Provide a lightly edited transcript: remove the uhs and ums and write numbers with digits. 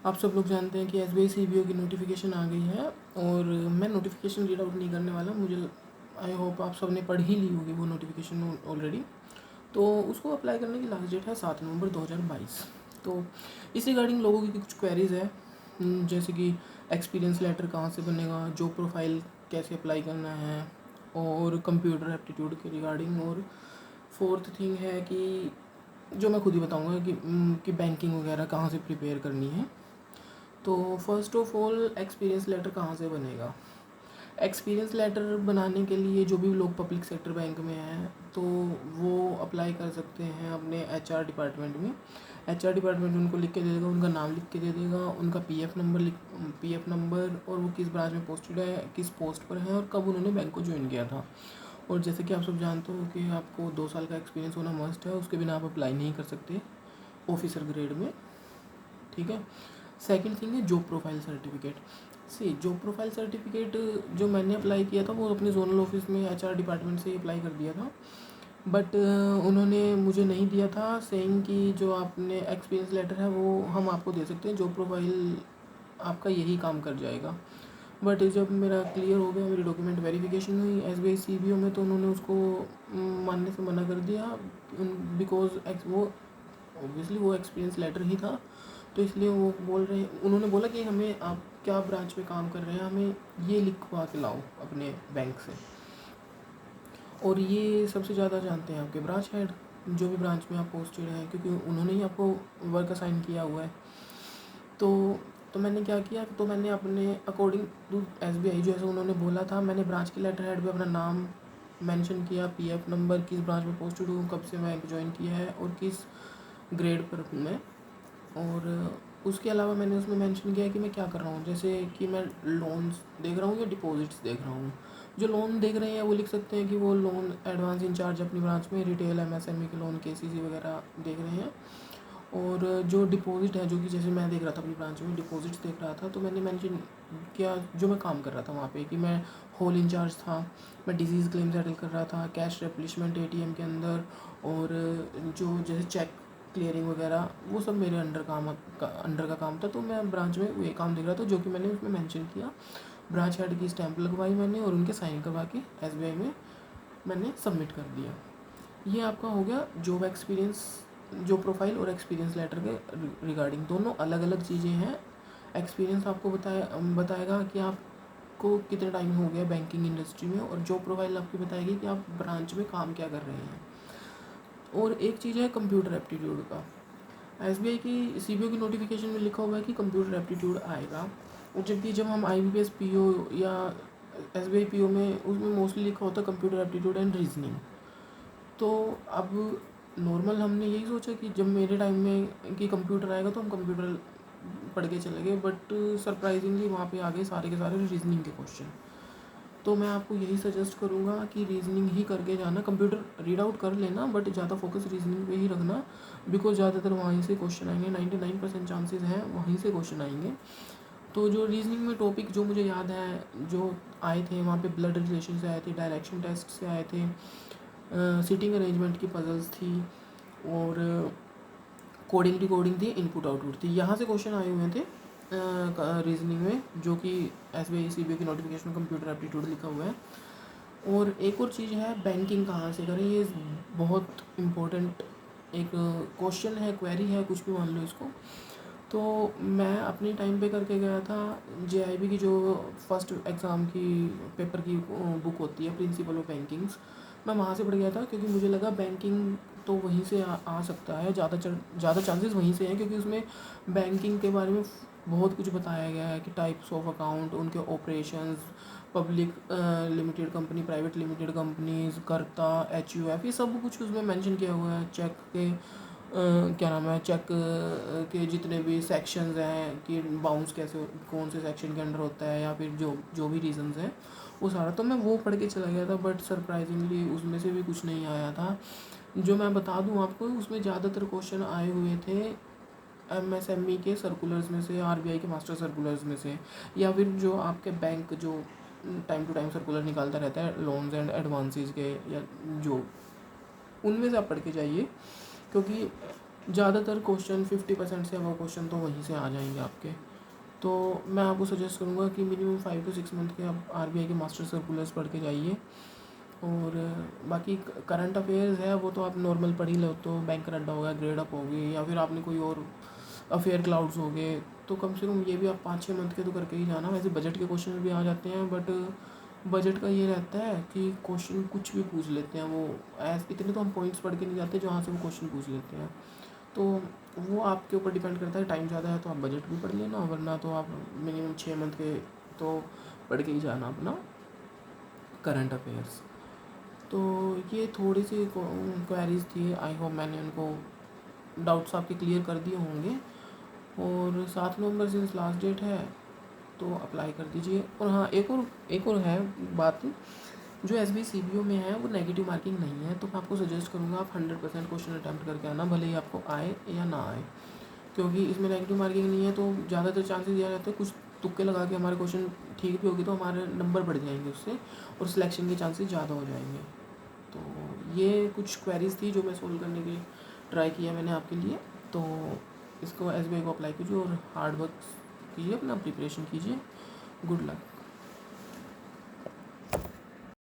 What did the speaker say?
आप सब लोग जानते हैं कि एसबीआई सीबीओ की नोटिफिकेशन आ गई है और मैं नोटिफिकेशन रीड आउट नहीं करने वाला। मुझे आई होप आप सब ने पढ़ ही ली होगी वो नोटिफिकेशन ऑलरेडी। तो उसको अप्लाई करने की लास्ट डेट है 7 नवंबर 2022। तो इस रिगार्डिंग लोगों की कुछ क्वेरीज़ है, जैसे कि एक्सपीरियंस लेटर कहाँ से बनेगा, जॉब प्रोफाइल कैसे अप्लाई करना है, और कंप्यूटर एप्टीट्यूड के रिगार्डिंग। और फोर्थ थिंग है कि जो मैं खुद ही बताऊंगा कि बैंकिंग वगैरह कहाँ से प्रिपेयर करनी है। तो first of all, experience letter कहाँ से बनेगा। एक्सपीरियंस लेटर बनाने के लिए जो भी लोग पब्लिक सेक्टर बैंक में हैं तो वो अप्लाई कर सकते हैं अपने एचआर डिपार्टमेंट में। एचआर डिपार्टमेंट उनको लिख के दे देगा, उनका नाम लिख के दे देगा, उनका पीएफ नंबर और वो किस ब्रांच में पोस्टेड है, किस पोस्ट पर है और कब उन्होंने बैंक को ज्वाइन किया था। और जैसे कि आप सब जानते हो कि आपको 2 साल का एक्सपीरियंस होना मस्ट है, उसके बिना आप अप्लाई नहीं कर सकते ऑफिसर ग्रेड में। ठीक है। सेकंड थिंग है job profile certificate. Job profile certificate जो मैंने अप्लाई किया था वो अपने जोनल ऑफिस में एचआर डिपार्टमेंट से ही अप्लाई कर दिया था, बट उन्होंने मुझे नहीं दिया था, सेइंग कि जो आपने एक्सपीरियंस लेटर है वो हम आपको दे सकते हैं, जॉब प्रोफाइल आपका यही काम कर जाएगा। बट जब मेरा क्लियर हो गया, मेरी डॉक्यूमेंट वेरिफिकेशन हुई एसबीआई सीबीओ में, तो उन्होंने उसको मानने से मना कर दिया, बिकॉज वो ऑब्वियसली वो एक्सपीरियंस लेटर ही था। तो इसलिए वो उन्होंने बोला कि हमें आप क्या ब्रांच में काम कर रहे हैं, हमें ये लिखवा के लाओ अपने बैंक से। और ये सबसे ज़्यादा जानते हैं आपके ब्रांच हेड, जो भी ब्रांच में आप पोस्टेड हैं, क्योंकि उन्होंने ही आपको वर्क असाइन किया हुआ है। तो मैंने क्या किया, तो मैंने अपने अकॉर्डिंग टू एसबीआई जैसे उन्होंने बोला था, मैंने ब्रांच के लेटर हेड पे अपना नाम मेंशन किया, पीएफ नंबर, किस ब्रांच में पोस्टेड हूँ, कब से बैंक ज्वाइन किया है और किस ग्रेड पर हूँ मैं। और उसके अलावा मैंने उसमें मेंशन किया कि मैं क्या कर रहा हूँ, जैसे कि मैं लोन्स देख रहा हूँ या डिपॉजिट्स देख रहा हूँ। जो लोन देख रहे हैं वो लिख सकते हैं कि वो लोन एडवांस इंचार्ज अपनी ब्रांच में रिटेल एमएसएमई के लोन केसीसी वगैरह देख रहे हैं। और जो डिपॉजिट है, जो कि जैसे मैं देख रहा था अपनी ब्रांच में डिपॉजिट्स देख रहा था, तो मैंने मेंशन किया जो मैं काम कर रहा था वहाँ पे कि मैं होल इंचार्ज था, मैं डिजीज़ क्लेम सेटल कर रहा था, कैश रिप्लेसमेंट एटीएम के अंदर, और जो जैसे चेक क्लियरिंग वगैरह वो सब मेरे अंडर का काम था। तो मैं ब्रांच में वो काम देख रहा था, जो कि मैंने उसमें मेंशन किया। ब्रांच हेड की स्टैंप लगवाई मैंने और उनके साइन करवा के एसबीआई में मैंने सबमिट कर दिया। ये आपका हो गया जॉब एक्सपीरियंस, जॉब प्रोफाइल और एक्सपीरियंस लेटर के रिगार्डिंग। दोनों अलग अलग चीज़ें हैं। एक्सपीरियंस आपको बताएगा कि आपको कितना टाइम हो गया बैंकिंग इंडस्ट्री में, और जॉब प्रोफाइल आपकी बताएगी कि आप ब्रांच में काम क्या कर रहे हैं। और एक चीज़ है कंप्यूटर एप्टीट्यूड का। एसबीआई की सीबीओ की नोटिफिकेशन में लिखा हुआ है कि कंप्यूटर एप्टीट्यूड आएगा, और जब हम आईबीपीएस पीओ या एसबीआई पीओ में उसमें मोस्टली लिखा होता है कंप्यूटर एप्टीट्यूड एंड रीजनिंग। तो अब नॉर्मल हमने यही सोचा कि जब मेरे टाइम में कि कंप्यूटर आएगा तो हम कंप्यूटर पढ़ के चले गए, बट सरप्राइजिंगली वहाँ पे आ गए सारे के सारे रीजनिंग के क्वेश्चन। तो मैं आपको यही सजेस्ट करूँगा कि रीजनिंग ही करके जाना, कंप्यूटर रीड आउट कर लेना बट ज़्यादा फोकस रीजनिंग पे ही रखना, बिकॉज ज़्यादातर वहीं से क्वेश्चन आएंगे, 99% चांसेस हैं वहीं से क्वेश्चन आएंगे। तो जो रीजनिंग में टॉपिक जो मुझे याद है जो आए थे वहाँ पे ब्लड रिलेशन से आए थे, डायरेक्शन टेस्ट से आए थे, सीटिंग अरेंजमेंट की पजल्स थी, और कोडिंग डिकोडिंग थी, इनपुट आउटपुट थी। यहाँ से क्वेश्चन आए हुए थे रीजनिंग में, जो कि एसबीआई सीबीओ की नोटिफिकेशन में कंप्यूटर एप्टीट्यूड लिखा हुआ है। और एक और चीज़ है बैंकिंग कहाँ से करें, ये बहुत इम्पोर्टेंट एक क्वेश्चन है, क्वेरी है, कुछ भी मान लो इसको। तो मैं अपने टाइम पे करके गया था जेआईबी की जो फर्स्ट एग्ज़ाम की पेपर की बुक होती है, प्रिंसिपल ऑफ बैंकिंग्स, मैं वहाँ से पढ़ गया था, क्योंकि मुझे लगा बैंकिंग तो वहीं से आ सकता है, ज़्यादा चांसेस वहीं से हैं, क्योंकि उसमें बैंकिंग के बारे में बहुत कुछ बताया गया है कि टाइप्स ऑफ अकाउंट, उनके operations, public limited company, private limited companies, कर्ता, एचयूएफ, ये सब कुछ उसमें मेंशन किया हुआ है। चेक के क्या नाम है, चेक के जितने भी सेक्शंस हैं कि बाउंस कैसे कौन से सेक्शन के अंडर होता है, या फिर जो भी रीजंस हैं वो सारा, तो मैं वो पढ़ के चला गया था। बट सरप्राइजिंगली उसमें से भी कुछ नहीं आया था। जो मैं बता दूं आपको, उसमें ज़्यादातर क्वेश्चन आए हुए थे एमएसएमई के सर्कुलर्स में से, आरबीआई के मास्टर सर्कुलर्स में से, या फिर जो आपके बैंक जो टाइम टू टाइम सर्कुलर निकालता रहता है लोन्स एंड एडवांसेस के, या जो उनमें से आप पढ़ के जाइए, क्योंकि ज़्यादातर क्वेश्चन 50% से अबव क्वेश्चन तो वहीं से आ जाएंगे आपके। तो मैं आपको सजेस्ट करूँगा कि मिनिमम 5 to 6 मंथ के आप RBI के मास्टर सर्कुलर्स पढ़ के जाइए। और बाकी करंट अफेयर्स है वो तो आप नॉर्मल पढ़ ही लो, तो बैंक करंट हो गया, ग्रेड अप हो गई, या फिर आपने कोई और अफेयर क्लाउड्स हो गए, तो कम से कम ये भी आप 5-6 मंथ के तो करके ही जाना। वैसे बजट के क्वेश्चन भी आ जाते हैं, बट बजट का ये रहता है कि क्वेश्चन कुछ भी पूछ लेते हैं वो, इतने तो हम पॉइंट्स पढ़ के नहीं जाते जहाँ से वो क्वेश्चन पूछ लेते हैं। तो वो आपके ऊपर डिपेंड करता है, टाइम ज़्यादा है तो आप बजट भी पढ़ लेना, वरना तो आप मिनिमम 6 मंथ के तो पढ़ के ही जाना अपना करंट अफेयर्स। तो ये थोड़ी सी क्वेरीज थी, आई होप मैंने उनको डाउट्स आपके क्लियर कर दिए होंगे। और 7 नवंबर से लास्ट डेट है, तो अप्लाई कर दीजिए। और हाँ, एक और है बात, जो SBI CBO में है वो नेगेटिव मार्किंग नहीं है, तो मैं आपको सजेस्ट करूँगा आप 100% क्वेश्चन अटैम्प्ट करके आना, भले ही आपको आए या ना आए, क्योंकि इसमें नेगेटिव मार्किंग नहीं है तो ज़्यादातर चांसेस दिया जाता है कुछ तुक्के लगा के हमारे क्वेश्चन ठीक भी होगी तो हमारे नंबर बढ़ जाएंगे उससे, और सिलेक्शन के चांसेस ज़्यादा हो जाएंगे। तो ये कुछ क्वेरीज थी जो मैं सोल्व करने की ट्राई किया मैंने आपके लिए। तो इसको SBI को अप्लाई कीजिए और हार्ड वर्क कीजिए, अपना प्रिपरेशन कीजिए। Good luck.